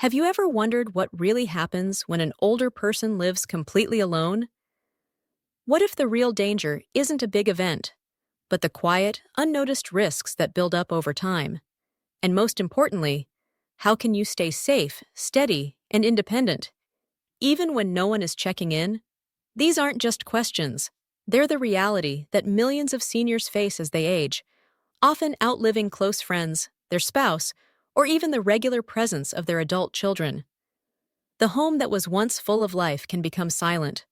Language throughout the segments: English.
Have you ever wondered what really happens when an older person lives completely alone? What if the real danger isn't a big event, but the quiet, unnoticed risks that build up over time? And most importantly, how can you stay safe, steady, and independent, even when no one is checking in? These aren't just questions. They're the reality that millions of seniors face as they age, often outliving close friends, their spouse, or even the regular presence of their adult children. The home that was once full of life can become silent.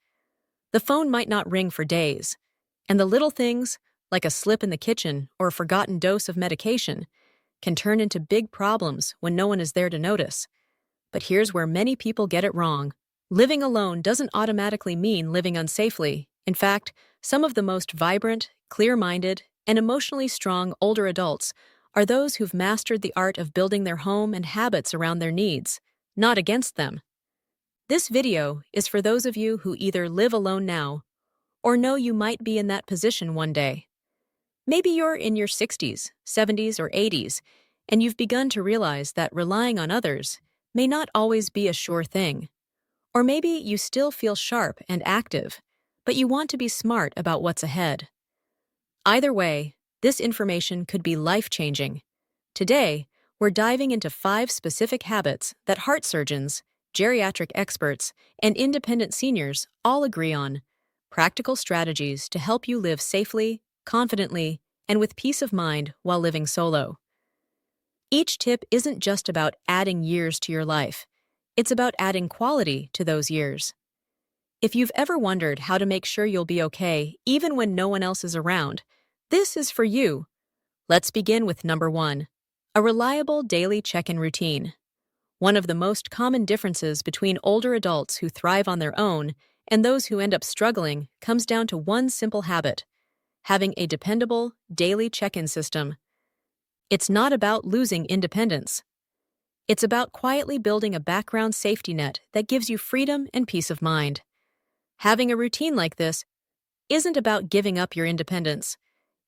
The phone might not ring for days, and the little things, like a slip in the kitchen or a forgotten dose of medication, can turn into big problems when no one is there to notice. But here's where many people get it wrong. Living alone doesn't automatically mean living unsafely. In fact, some of the most vibrant, clear-minded, and emotionally strong older adults are those who've mastered the art of building their home and habits around their needs, not against them. This video is for those of you who either live alone now or know you might be in that position one day. Maybe you're in your 60s, 70s, or 80s, and you've begun to realize that relying on others may not always be a sure thing. Or maybe you still feel sharp and active, but you want to be smart about what's ahead. Either way, this information could be life-changing. Today, we're diving into 5 specific habits that heart surgeons, geriatric experts, and independent seniors all agree on. Practical strategies to help you live safely, confidently, and with peace of mind while living solo. Each tip isn't just about adding years to your life. It's about adding quality to those years. If you've ever wondered how to make sure you'll be okay even when no one else is around, this is for you. Let's begin with number 1. A reliable daily check-in routine. One of the most common differences between older adults who thrive on their own and those who end up struggling comes down to one simple habit: having a dependable, daily check-in system. It's not about losing independence. It's about quietly building a background safety net that gives you freedom and peace of mind. Having a routine like this isn't about giving up your independence.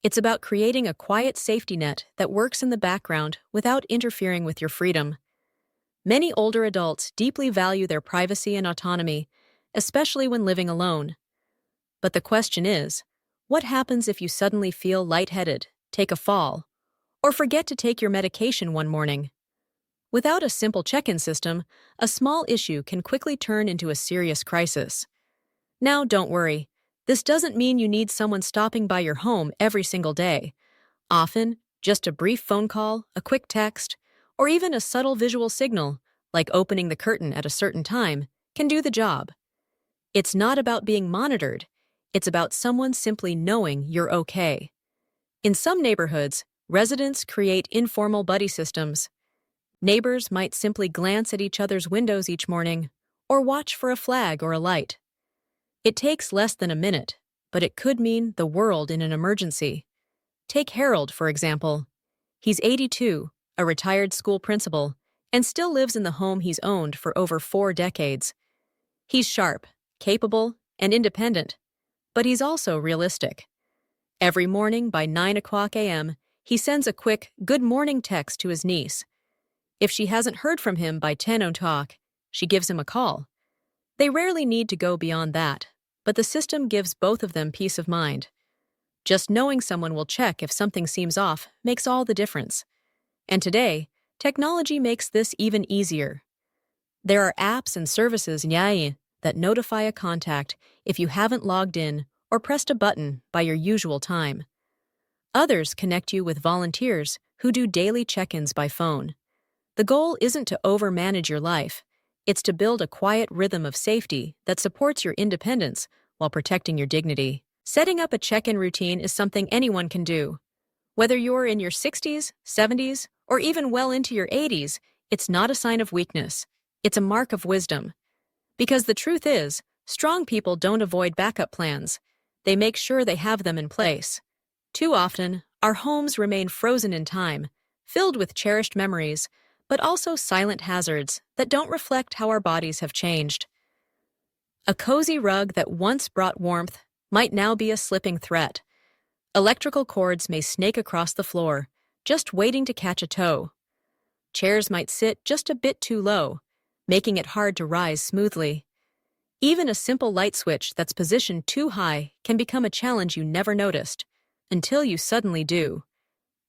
It's about creating a quiet safety net that works in the background without interfering with your freedom. Many older adults deeply value their privacy and autonomy, especially when living alone. But the question is, what happens if you suddenly feel lightheaded, take a fall, or forget to take your medication one morning? Without a simple check-in system, a small issue can quickly turn into a serious crisis. Now, don't worry. This doesn't mean you need someone stopping by your home every single day. Often, just a brief phone call, a quick text, or even a subtle visual signal, like opening the curtain at a certain time, can do the job. It's not about being monitored. It's about someone simply knowing you're okay. In some neighborhoods, residents create informal buddy systems. Neighbors might simply glance at each other's windows each morning, or watch for a flag or a light. It takes less than a minute, but it could mean the world in an emergency. Take Harold, for example. He's 82, a retired school principal, and still lives in the home he's owned for over 4 decades. He's sharp, capable, and independent, but he's also realistic. Every morning by 9 o'clock a.m., he sends a quick "good morning" text to his niece. If she hasn't heard from him by 10 o'clock, she gives him a call. They rarely need to go beyond that, but the system gives both of them peace of mind. Just knowing someone will check if something seems off makes all the difference. And today, technology makes this even easier. There are apps and services that notify a contact if you haven't logged in or pressed a button by your usual time. Others connect you with volunteers who do daily check-ins by phone. The goal isn't to overmanage your life. It's to build a quiet rhythm of safety that supports your independence while protecting your dignity. Setting up a check-in routine is something anyone can do. Whether you're in your 60s, 70s, or even well into your 80s, it's not a sign of weakness. It's a mark of wisdom. Because the truth is, strong people don't avoid backup plans. They make sure they have them in place. Too often, our homes remain frozen in time, filled with cherished memories, but also silent hazards that don't reflect how our bodies have changed. A cozy rug that once brought warmth might now be a slipping threat. Electrical cords may snake across the floor, just waiting to catch a toe. Chairs might sit just a bit too low, making it hard to rise smoothly. Even a simple light switch that's positioned too high can become a challenge you never noticed, until you suddenly do.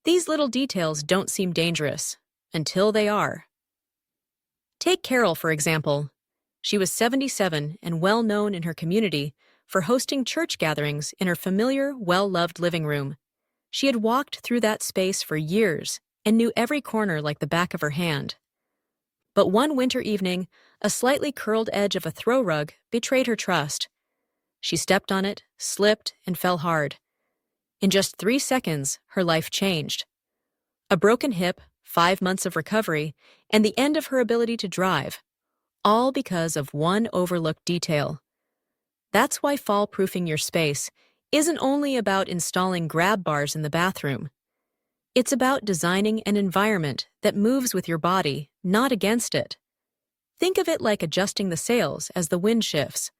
These little details don't seem dangerous, until they are. Take Carol, for example. She was 77 and well known in her community for hosting church gatherings in her familiar, well-loved living room. She had walked through that space for years and knew every corner like the back of her hand. But one winter evening, a slightly curled edge of a throw rug betrayed her trust. She stepped on it, slipped, and fell hard. In just 3 seconds, her life changed. A broken hip, 5 months of recovery, and the end of her ability to drive, all because of one overlooked detail. That's why fall-proofing your space isn't only about installing grab bars in the bathroom. It's about designing an environment that moves with your body, not against it. Think of it like adjusting the sails as the wind shifts.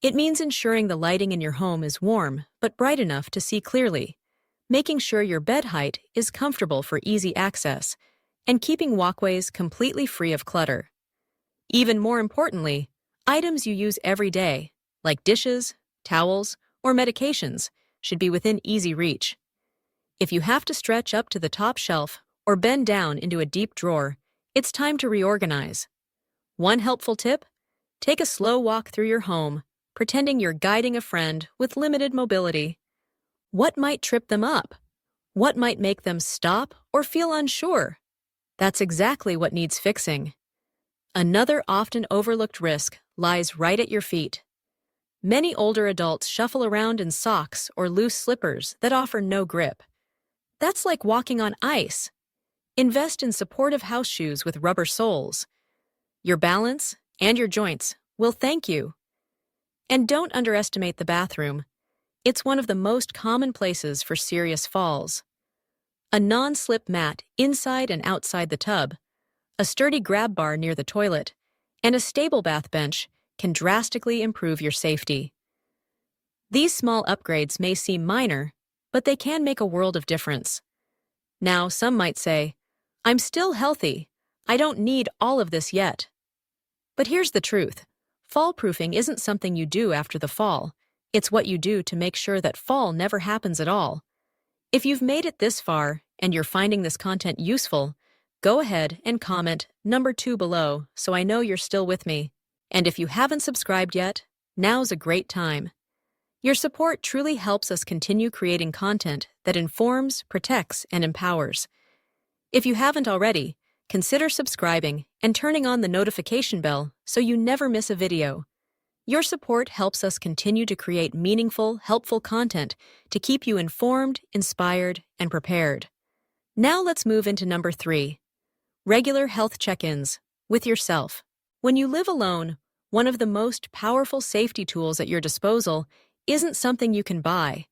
It means ensuring the lighting in your home is warm but bright enough to see clearly, making sure your bed height is comfortable for easy access, and keeping walkways completely free of clutter. Even more importantly, items you use every day, like dishes, towels, or medications, should be within easy reach. If you have to stretch up to the top shelf or bend down into a deep drawer, it's time to reorganize. One helpful tip: take a slow walk through your home, pretending you're guiding a friend with limited mobility. What might trip them up? What might make them stop or feel unsure? That's exactly what needs fixing. Another often overlooked risk lies right at your feet. Many older adults shuffle around in socks or loose slippers that offer no grip. That's like walking on ice. Invest in supportive house shoes with rubber soles. Your balance and your joints will thank you. And don't underestimate the bathroom. It's one of the most common places for serious falls. A non-slip mat inside and outside the tub, a sturdy grab bar near the toilet, and a stable bath bench can drastically improve your safety. These small upgrades may seem minor, but they can make a world of difference. Now, some might say, "I'm still healthy. I don't need all of this yet." But here's the truth. Fall-proofing isn't something you do after the fall. It's what you do to make sure that fall never happens at all. If you've made it this far and you're finding this content useful, go ahead and comment number 2 below so I know you're still with me. And if you haven't subscribed yet, now's a great time. Your support truly helps us continue creating content that informs, protects, and empowers. If you haven't already, consider subscribing and turning on the notification bell so you never miss a video. Your support helps us continue to create meaningful, helpful content to keep you informed, inspired, and prepared. Now let's move into number 3. Regular health check-ins with yourself. When you live alone, one of the most powerful safety tools at your disposal isn't something you can buy.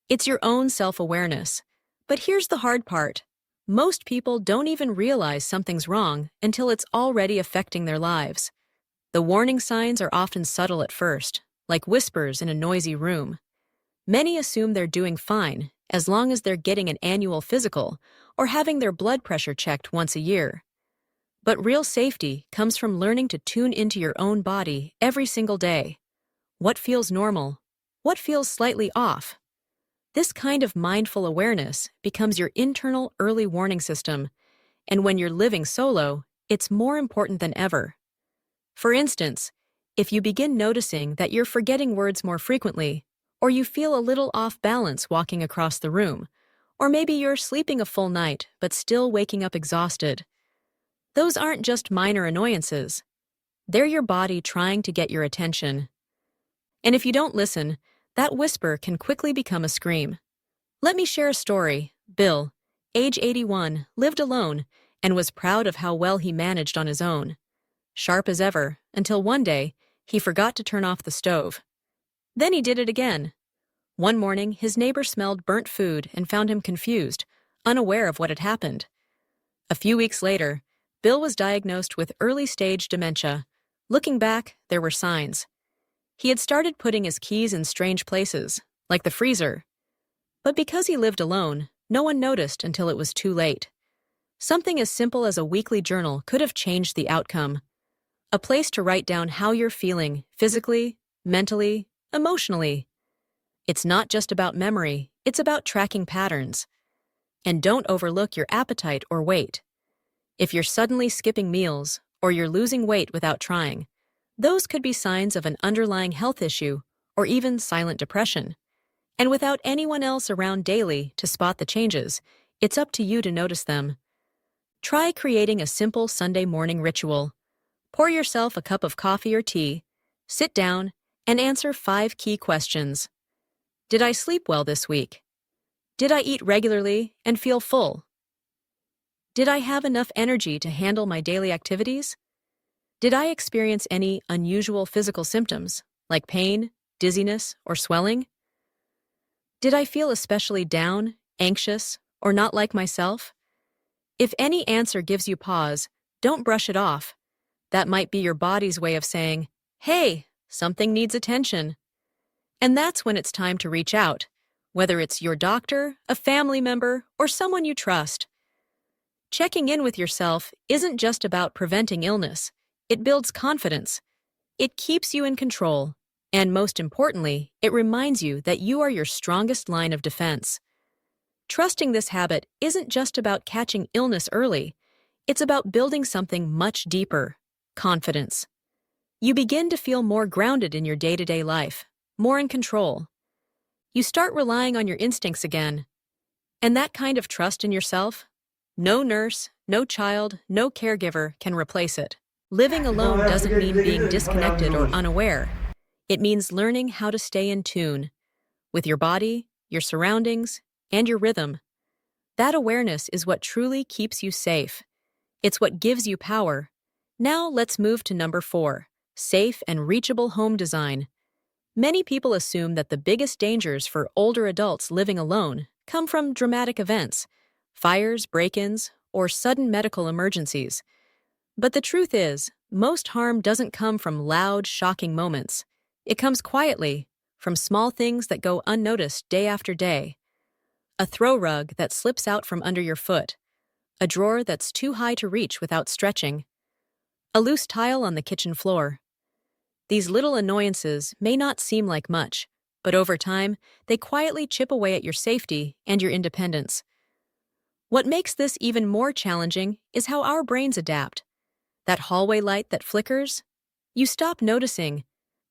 It's your own self-awareness. But here's the hard part. Most people don't even realize something's wrong until it's already affecting their lives. The warning signs are often subtle at first, like whispers in a noisy room. Many assume they're doing fine as long as they're getting an annual physical or having their blood pressure checked once a year. But real safety comes from learning to tune into your own body every single day. What feels normal? What feels slightly off? This kind of mindful awareness becomes your internal early warning system, and when you're living solo, it's more important than ever. For instance, if you begin noticing that you're forgetting words more frequently, or you feel a little off balance walking across the room, or maybe you're sleeping a full night but still waking up exhausted, those aren't just minor annoyances. They're your body trying to get your attention. And if you don't listen, that whisper can quickly become a scream. Let me share a story. Bill, age 81, lived alone and was proud of how well he managed on his own. Sharp as ever, until one day, he forgot to turn off the stove. Then he did it again. One morning, his neighbor smelled burnt food and found him confused, unaware of what had happened. A few weeks later, Bill was diagnosed with early-stage dementia. Looking back, there were signs. He had started putting his keys in strange places, like the freezer. But because he lived alone, no one noticed until it was too late. Something as simple as a weekly journal could have changed the outcome. a place to write down how you're feeling physically, mentally, emotionally. It's not just about memory, it's about tracking patterns. And don't overlook your appetite or weight. If you're suddenly skipping meals or you're losing weight without trying, those could be signs of an underlying health issue or even silent depression. And without anyone else around daily to spot the changes, it's up to you to notice them. Try creating a simple Sunday morning ritual. Pour yourself a cup of coffee or tea, sit down, and answer 5 key questions. Did I sleep well this week? Did I eat regularly and feel full? Did I have enough energy to handle my daily activities? Did I experience any unusual physical symptoms, like pain, dizziness, or swelling? Did I feel especially down, anxious, or not like myself? If any answer gives you pause, don't brush it off. That might be your body's way of saying, "Hey, something needs attention." And that's when it's time to reach out, whether it's your doctor, a family member, or someone you trust. Checking in with yourself isn't just about preventing illness. It builds confidence. It keeps you in control. And most importantly, it reminds you that you are your strongest line of defense. Trusting this habit isn't just about catching illness early. It's about building something much deeper: confidence. You begin to feel more grounded in your day-to-day life, more in control. You start relying on your instincts again. And that kind of trust in yourself, no nurse, no child, no caregiver can replace it. Living alone doesn't mean being disconnected or unaware. It means learning how to stay in tune with your body, your surroundings, and your rhythm. That awareness is what truly keeps you safe. It's what gives you power. Now let's move to number 4, safe and reachable home design. Many people assume that the biggest dangers for older adults living alone come from dramatic events, fires, break-ins, or sudden medical emergencies. But the truth is, most harm doesn't come from loud, shocking moments. It comes quietly, from small things that go unnoticed day after day. A throw rug that slips out from under your foot, a drawer that's too high to reach without stretching, a loose tile on the kitchen floor. These little annoyances may not seem like much, but over time, they quietly chip away at your safety and your independence. What makes this even more challenging is how our brains adapt. That hallway light that flickers, you stop noticing.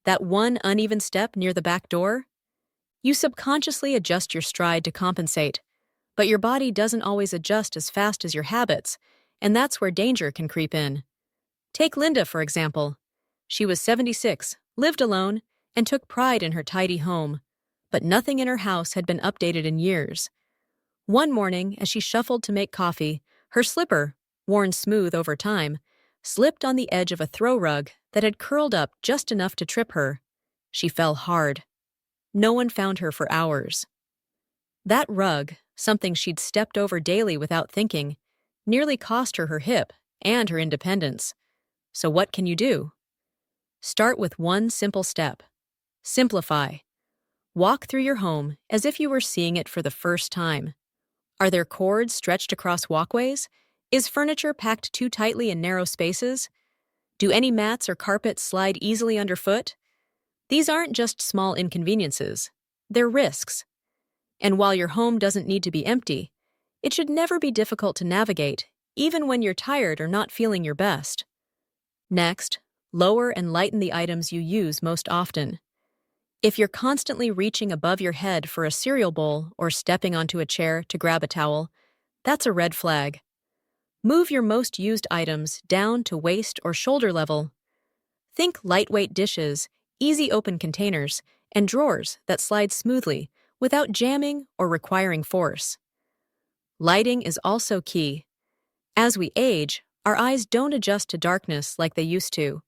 That one uneven step near the back door, you subconsciously adjust your stride to compensate. But your body doesn't always adjust as fast as your habits, and that's where danger can creep in. Take Linda, for example. She was 76, lived alone, and took pride in her tidy home. But nothing in her house had been updated in years. One morning, as she shuffled to make coffee, her slipper, worn smooth over time, slipped on the edge of a throw rug that had curled up just enough to trip her. She fell hard. No one found her for hours. That rug, something she'd stepped over daily without thinking, nearly cost her her hip and her independence. So what can you do? Start with one simple step. Simplify. Walk through your home as if you were seeing it for the first time. Are there cords stretched across walkways? Is furniture packed too tightly in narrow spaces? Do any mats or carpets slide easily underfoot? These aren't just small inconveniences. They're risks. And while your home doesn't need to be empty, it should never be difficult to navigate, even when you're tired or not feeling your best. Next, lower and lighten the items you use most often. If you're constantly reaching above your head for a cereal bowl or stepping onto a chair to grab a towel, that's a red flag. Move your most used items down to waist or shoulder level. Think lightweight dishes, easy open containers, and drawers that slide smoothly without jamming or requiring force. Lighting is also key. As we age, our eyes don't adjust to darkness like they used to.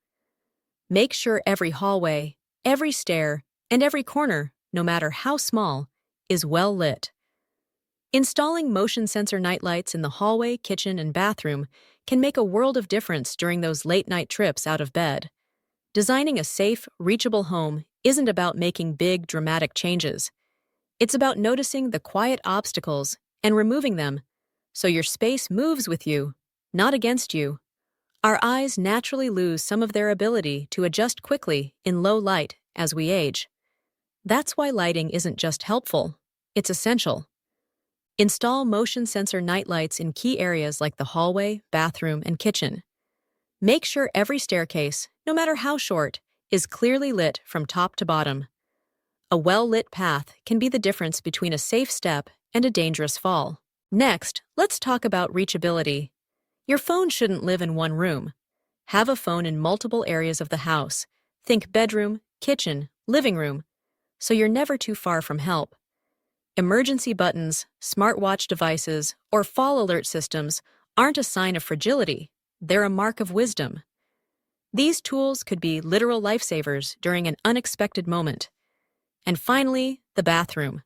Make sure every hallway, every stair, and every corner, no matter how small, is well lit. Installing motion sensor nightlights in the hallway, kitchen, and bathroom can make a world of difference during those late-night trips out of bed. Designing a safe, reachable home isn't about making big, dramatic changes. It's about noticing the quiet obstacles and removing them so your space moves with you, not against you. Our eyes naturally lose some of their ability to adjust quickly in low light as we age. That's why lighting isn't just helpful, it's essential. Install motion sensor nightlights in key areas like the hallway, bathroom, and kitchen. Make sure every staircase, no matter how short, is clearly lit from top to bottom. A well-lit path can be the difference between a safe step and a dangerous fall. Next, let's talk about reachability. Your phone shouldn't live in one room. Have a phone in multiple areas of the house. Think bedroom, kitchen, living room, so you're never too far from help. Emergency buttons, smartwatch devices, or fall alert systems aren't a sign of fragility. They're a mark of wisdom. These tools could be literal lifesavers during an unexpected moment. And finally, the bathroom.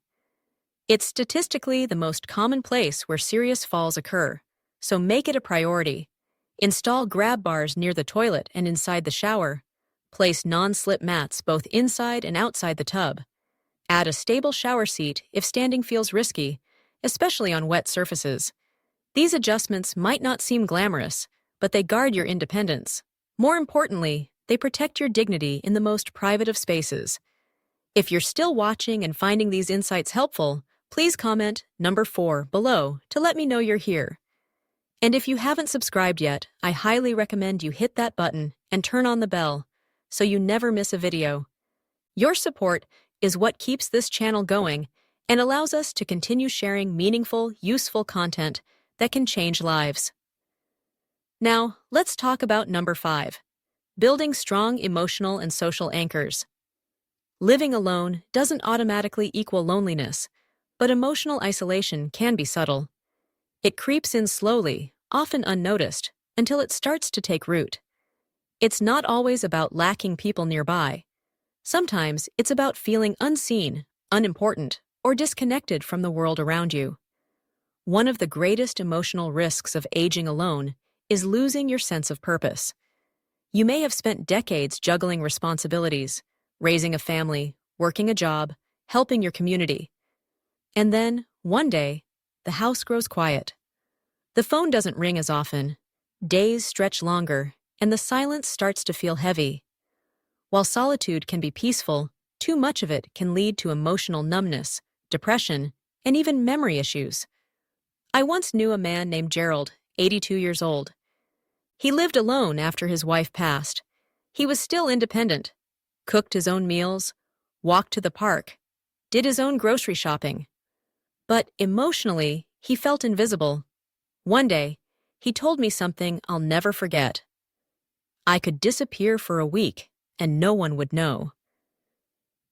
It's statistically the most common place where serious falls occur, so make it a priority. Install grab bars near the toilet and inside the shower. Place non-slip mats both inside and outside the tub. Add a stable shower seat if standing feels risky, especially on wet surfaces. These adjustments might not seem glamorous, but they guard your independence. More importantly, they protect your dignity in the most private of spaces. If you're still watching and finding these insights helpful, please comment number 4 below to let me know you're here. And if you haven't subscribed yet, I highly recommend you hit that button and turn on the bell so you never miss a video. Your support is what keeps this channel going and allows us to continue sharing meaningful, useful content that can change lives. Now, let's talk about number 5, building strong emotional and social anchors. Living alone doesn't automatically equal loneliness, but emotional isolation can be subtle. It creeps in slowly, often unnoticed, until it starts to take root. It's not always about lacking people nearby. Sometimes it's about feeling unseen, unimportant, or disconnected from the world around you. One of the greatest emotional risks of aging alone is losing your sense of purpose. You may have spent decades juggling responsibilities, raising a family, working a job, helping your community. And then, one day, the house grows quiet. The phone doesn't ring as often, days stretch longer, and the silence starts to feel heavy. While solitude can be peaceful, too much of it can lead to emotional numbness, depression, and even memory issues. I once knew a man named Gerald, 82 years old. He lived alone after his wife passed. He was still independent, cooked his own meals, walked to the park, did his own grocery shopping. But emotionally, he felt invisible. One day, he told me something I'll never forget. I could disappear for a week, and no one would know.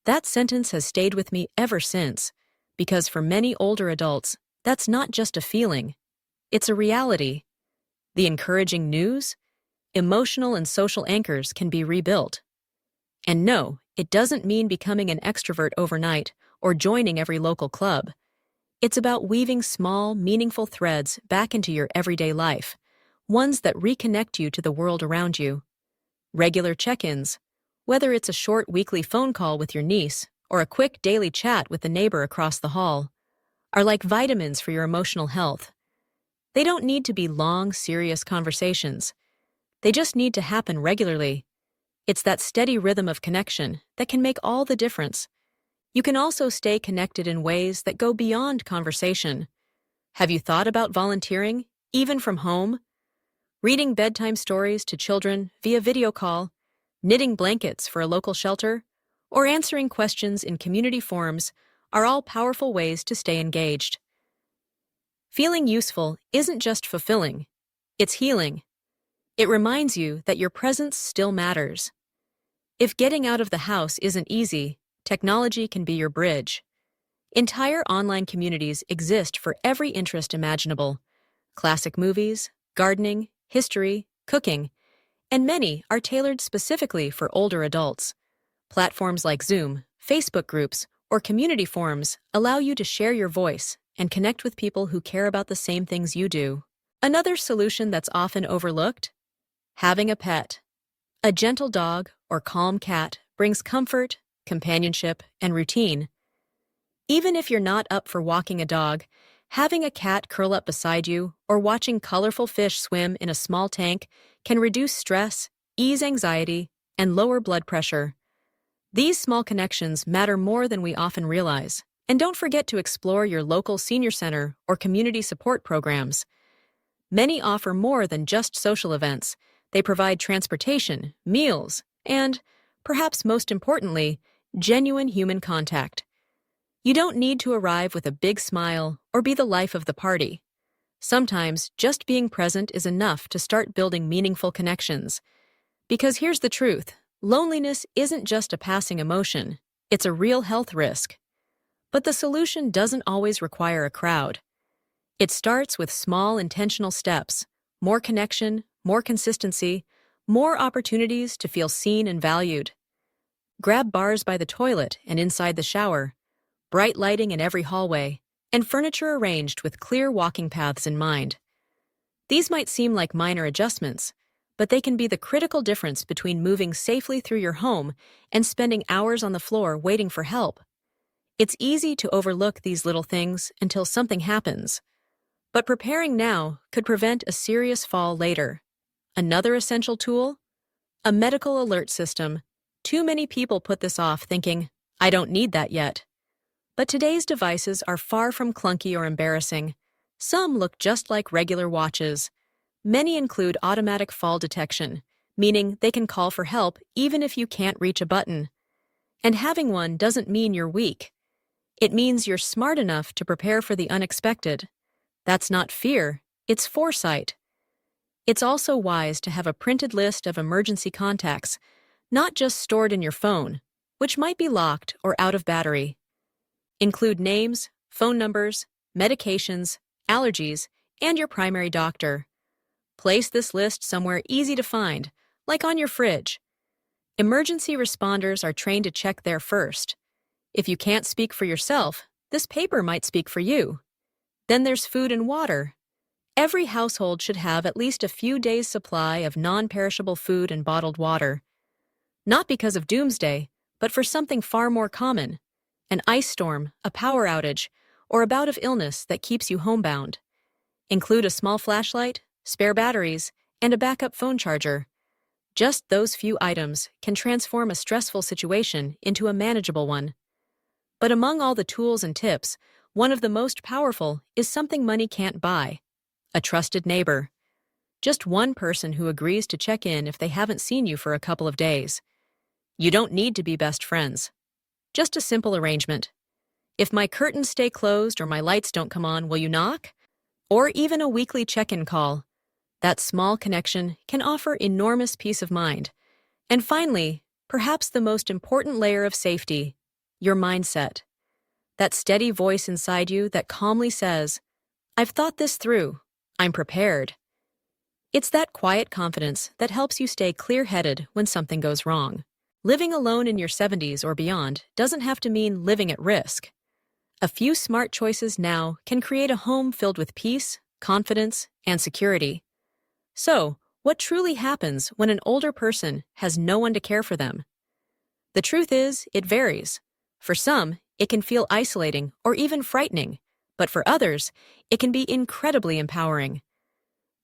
That sentence has stayed with me ever since, because for many older adults, that's not just a feeling, it's a reality. The encouraging news? Emotional and social anchors can be rebuilt. And no, it doesn't mean becoming an extrovert overnight or joining every local club. It's about weaving small, meaningful threads back into your everyday life, ones that reconnect you to the world around you. Regular check-ins, whether it's a short weekly phone call with your niece or a quick daily chat with the neighbor across the hall, are like vitamins for your emotional health. They don't need to be long, serious conversations. They just need to happen regularly. It's that steady rhythm of connection that can make all the difference. You can also stay connected in ways that go beyond conversation. Have you thought about volunteering, even from home? Reading bedtime stories to children via video call, knitting blankets for a local shelter, or answering questions in community forums are all powerful ways to stay engaged. Feeling useful isn't just fulfilling, it's healing. It reminds you that your presence still matters. If getting out of the house isn't easy, technology can be your bridge. Entire online communities exist for every interest imaginable: classic movies, gardening, history, cooking, and many are tailored specifically for older adults. Platforms like Zoom, Facebook groups, or community forums allow you to share your voice and connect with people who care about the same things you do. Another solution that's often overlooked? Having a pet. A gentle dog or calm cat brings comfort, companionship, and routine. Even if you're not up for walking a dog, having a cat curl up beside you or watching colorful fish swim in a small tank can reduce stress, ease anxiety, and lower blood pressure. These small connections matter more than we often realize. And don't forget to explore your local senior center or community support programs. Many offer more than just social events. They provide transportation, meals, and, perhaps most importantly, genuine human contact. You don't need to arrive with a big smile or be the life of the party. Sometimes just being present is enough to start building meaningful connections. Because here's the truth, loneliness isn't just a passing emotion, it's a real health risk. But the solution doesn't always require a crowd. It starts with small, intentional steps, more connection, more consistency, more opportunities to feel seen and valued. Grab bars by the toilet and inside the shower, bright lighting in every hallway, and furniture arranged with clear walking paths in mind. These might seem like minor adjustments, but they can be the critical difference between moving safely through your home and spending hours on the floor waiting for help. It's easy to overlook these little things until something happens. But preparing now could prevent a serious fall later. Another essential tool? A medical alert system. Too many people put this off thinking, I don't need that yet. But today's devices are far from clunky or embarrassing. Some look just like regular watches. Many include automatic fall detection, meaning they can call for help even if you can't reach a button. And having one doesn't mean you're weak. It means you're smart enough to prepare for the unexpected. That's not fear, it's foresight. It's also wise to have a printed list of emergency contacts, not just stored in your phone, which might be locked or out of battery. Include names, phone numbers, medications, allergies, and your primary doctor. Place this list somewhere easy to find, like on your fridge. Emergency responders are trained to check there first. If you can't speak for yourself, this paper might speak for you. Then there's food and water. Every household should have at least a few days' supply of non-perishable food and bottled water. Not because of doomsday, but for something far more common: an ice storm, a power outage, or a bout of illness that keeps you homebound. Include a small flashlight, spare batteries, and a backup phone charger. Just those few items can transform a stressful situation into a manageable one. But among all the tools and tips, one of the most powerful is something money can't buy: a trusted neighbor. Just one person who agrees to check in if they haven't seen you for a couple of days. You don't need to be best friends. Just a simple arrangement. If my curtains stay closed or my lights don't come on, will you knock? Or even a weekly check-in call. That small connection can offer enormous peace of mind. And finally, perhaps the most important layer of safety: your mindset. That steady voice inside you that calmly says, I've thought this through, I'm prepared. It's that quiet confidence that helps you stay clear-headed when something goes wrong. Living alone in your 70s or beyond doesn't have to mean living at risk. A few smart choices now can create a home filled with peace, confidence, and security. So, what truly happens when an older person has no one to care for them? The truth is, it varies. For some, it can feel isolating or even frightening, but for others, it can be incredibly empowering.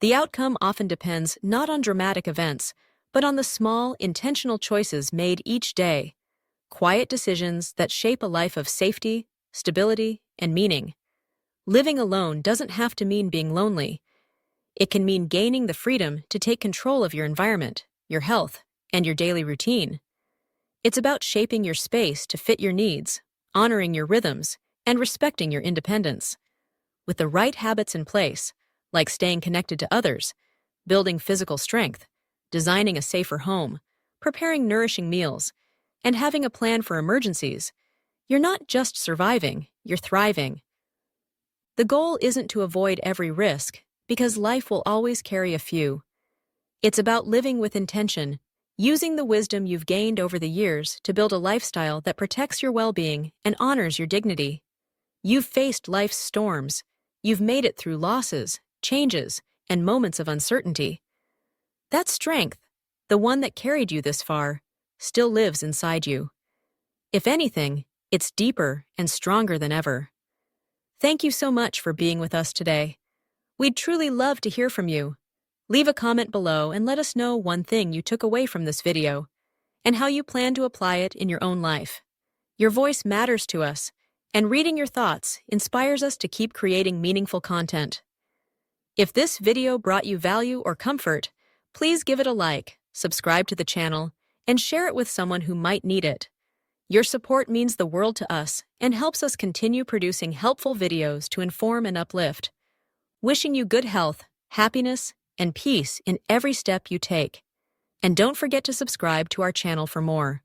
The outcome often depends not on dramatic events, but on the small, intentional choices made each day, quiet decisions that shape a life of safety, stability, and meaning. Living alone doesn't have to mean being lonely. It can mean gaining the freedom to take control of your environment, your health, and your daily routine. It's about shaping your space to fit your needs, honoring your rhythms, and respecting your independence. With the right habits in place, like staying connected to others, building physical strength, designing a safer home, preparing nourishing meals, and having a plan for emergencies, you're not just surviving, you're thriving. The goal isn't to avoid every risk, because life will always carry a few. It's about living with intention, using the wisdom you've gained over the years to build a lifestyle that protects your well-being and honors your dignity. You've faced life's storms. You've made it through losses, changes, and moments of uncertainty. That strength, the one that carried you this far, still lives inside you. If anything, it's deeper and stronger than ever. Thank you so much for being with us today. We'd truly love to hear from you. Leave a comment below and let us know one thing you took away from this video and how you plan to apply it in your own life. Your voice matters to us, and reading your thoughts inspires us to keep creating meaningful content. If this video brought you value or comfort, please give it a like, subscribe to the channel, and share it with someone who might need it. Your support means the world to us and helps us continue producing helpful videos to inform and uplift. Wishing you good health, happiness, and peace in every step you take. And don't forget to subscribe to our channel for more.